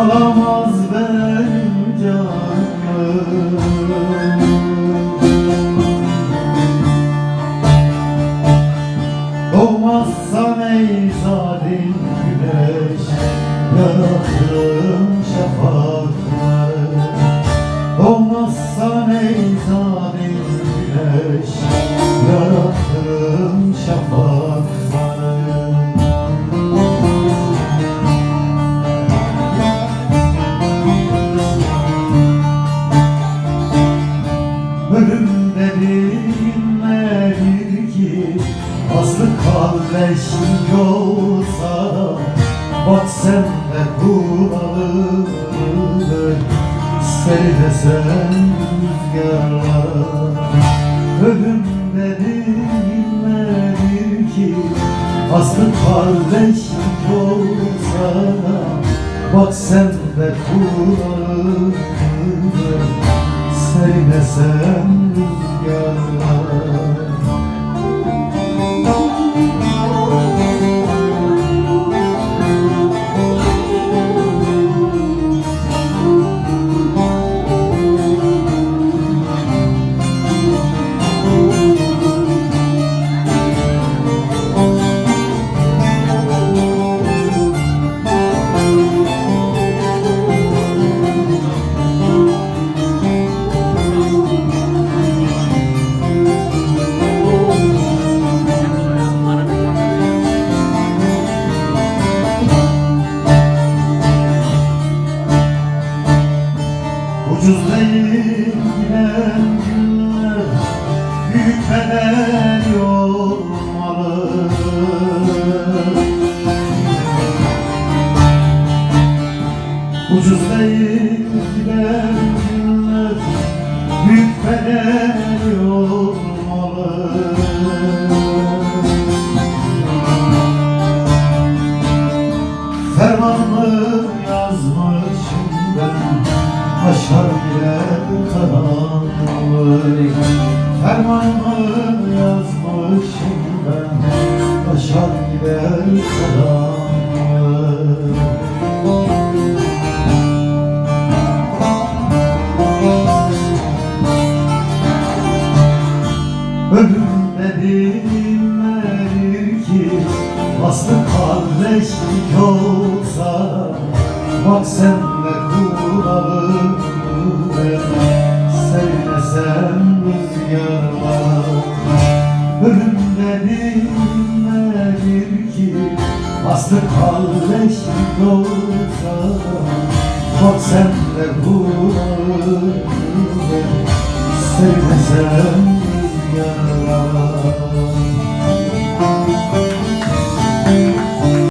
alamaz benim canım. Doğmazsan ey zalim güneş, yarattığım şafakları. Doğmazsan ey zalim güneş, yarattığım şafakları. Ölüm dediğin nedir ki? Aslı kardeşlik olsa, bak sen de kuralıdır. Seyresen rüzgarlar. Ölüm dediğin nedir ki? Aslı kardeşlik olsa, bak sen de kuralıdır. Seyresen rüzgarlar. Ucuz değil giden günler, büyük bedel olmalı. Ucuz değil giden günler, büyük bedel olmalı. Fermanımı yazmışım ben, aşar girer karanlık. Fermanımı yazmışım ben, aşar girer karanlık. Ölüm dediğin nedir ki? Aslı kardeşlik olsa, bak sen de kuralıdır. Seyresen rüzgarlar. Ölüm dediğin nedir ki? Aslı kardeşlik olsa, bak sen de kuralıdır. Seyresen